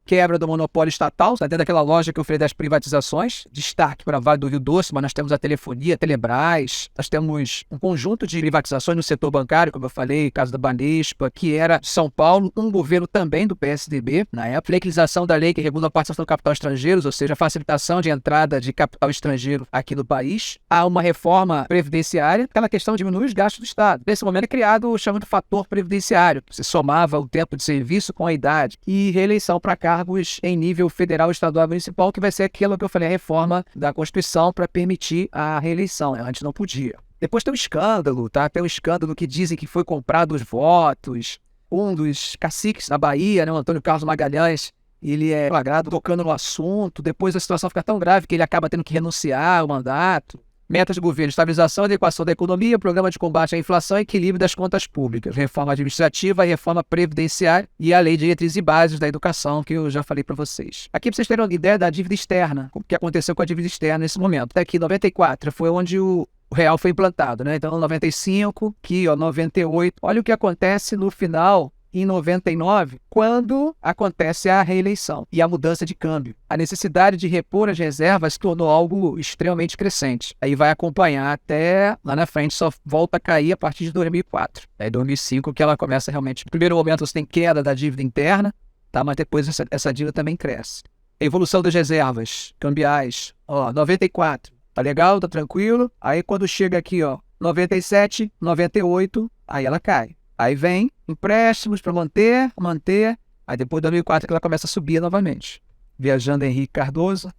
quebra do monopólio estatal, está dentro daquela lógica que eu falei das privatizações, destaque para Vale do Rio Doce, mas nós temos a telefonia, a Telebrás, nós temos um conjunto de privatizações no setor bancário, como eu falei, caso da Banespa, que era de São Paulo, um governo também do PSDB, na época, flexibilização da lei que regula a participação do capital estrangeiros, ou seja, a facilitação de entrada de capital estrangeiro aqui no país, há uma reforma previdenciária, aquela questão de diminuir os gastos do Estado. Nesse momento é criado o chamado fator previdenciário, você somava o tempo de serviço com a idade, e reeleição para cargos em nível federal, estadual e municipal, que vai ser aquilo que eu falei, a reforma da Constituição para permitir a reeleição. Antes não podia. Depois tem um escândalo, tá? Tem um escândalo que dizem que foi comprado os votos. Um dos caciques da Bahia, né, o Antônio Carlos Magalhães, ele é flagrado tocando no assunto. Depois a situação fica tão grave que ele acaba tendo que renunciar ao mandato. Metas do governo: estabilização e adequação da economia, programa de combate à inflação e equilíbrio das contas públicas, reforma administrativa e reforma previdenciária e a lei de diretrizes e bases da educação, que eu já falei para vocês. Aqui para vocês terem uma ideia da dívida externa, o que aconteceu com a dívida externa nesse momento. Até aqui, 94, foi onde o real foi implantado, né? Então, 95, aqui, ó, 98. Olha o que acontece no final, em 99, quando acontece a reeleição e a mudança de câmbio. A necessidade de repor as reservas se tornou algo extremamente crescente. Aí vai acompanhar até lá na frente, só volta a cair a partir de 2004. É em 2005 que ela começa realmente. No primeiro momento você tem queda da dívida interna, tá? Mas depois essa dívida também cresce. A evolução das reservas cambiais, ó, 94, tá legal, tá tranquilo. Aí quando chega aqui, ó, 97, 98, aí ela cai. Aí vem empréstimos para manter. Aí depois de 2004 que ela começa a subir novamente. Viajando Henrique Cardoso.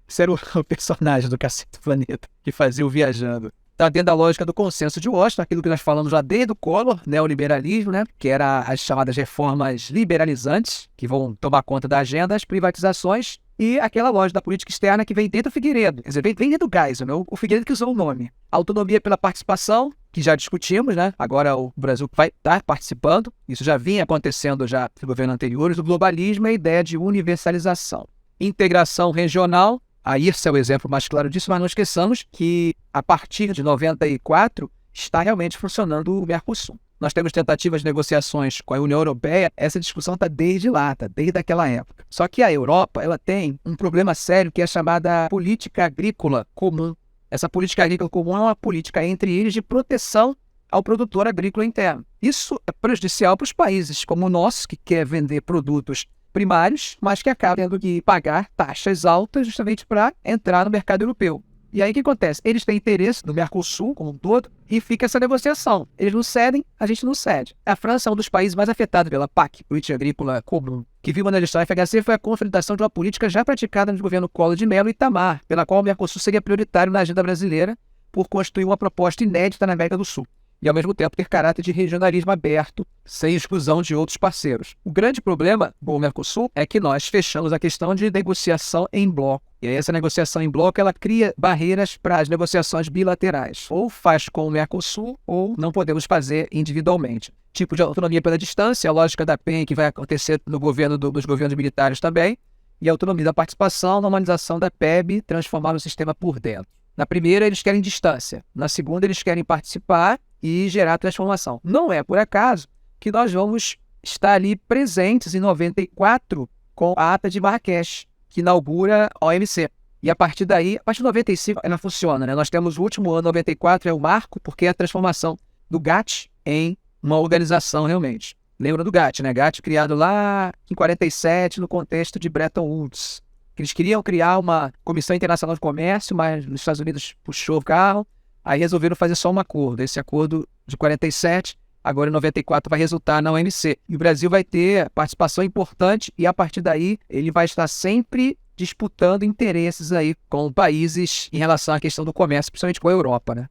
Esse era o personagem do Cacete do Planeta, que fazia o Viajando. Está dentro da lógica do consenso de Washington, aquilo que nós falamos já desde o Collor, neoliberalismo, né? Que era as chamadas reformas liberalizantes, que vão tomar conta da agenda, as privatizações e aquela lógica da política externa que vem dentro do Figueiredo. Quer dizer, vem dentro do Geisel, né? O Figueiredo que usou o nome. Autonomia pela participação, que já discutimos, né? Agora o Brasil vai estar participando. Isso já vinha acontecendo já no governo anteriores. O globalismo é a ideia de universalização. Integração regional. Aí esse é o exemplo mais claro disso, mas não esqueçamos que a partir de 94 está realmente funcionando o Mercosul. Nós temos tentativas de negociações com a União Europeia, essa discussão está desde lá, está desde aquela época. Só que a Europa ela tem um problema sério que é a chamada política agrícola comum. Essa política agrícola comum é uma política entre eles de proteção ao produtor agrícola interno. Isso é prejudicial para os países como o nosso, que quer vender produtos primários, mas que acabam tendo que pagar taxas altas justamente para entrar no mercado europeu. E aí o que acontece? Eles têm interesse no Mercosul como um todo e fica essa negociação. Eles não cedem, a gente não cede. A França é um dos países mais afetados pela PAC, Política Agrícola Comum, que viu na legislação FHC foi a consolidação de uma política já praticada no governo Collor de Mello e Itamar, pela qual o Mercosul seria prioritário na agenda brasileira por constituir uma proposta inédita na América do Sul. E, ao mesmo tempo, ter caráter de regionalismo aberto, sem exclusão de outros parceiros. O grande problema com o Mercosul é que nós fechamos a questão de negociação em bloco. E aí, essa negociação em bloco, ela cria barreiras para as negociações bilaterais. Ou faz com o Mercosul, ou não podemos fazer individualmente. Tipo de autonomia pela distância, a lógica da PEN que vai acontecer no governo dos governos militares também, e a autonomia da participação, a normalização da PEB, transformar o sistema por dentro. Na primeira, eles querem distância. Na segunda, eles querem participar e gerar transformação. Não é por acaso que nós vamos estar ali presentes em 94 com a ata de Marrakech, que inaugura a OMC. E a partir daí, a partir de 95, ela funciona, né? Nós temos o último ano, 94, é o marco, porque é a transformação do GATT em uma organização realmente. Lembra do GATT, né? GATT criado lá em 47, no contexto de Bretton Woods. Eles queriam criar uma Comissão Internacional de Comércio, mas os Estados Unidos puxou o carro. Aí resolveram fazer só um acordo. Esse acordo de 47, agora em 94, vai resultar na OMC. E o Brasil vai ter participação importante e, a partir daí, ele vai estar sempre disputando interesses aí com países em relação à questão do comércio, principalmente com a Europa, né?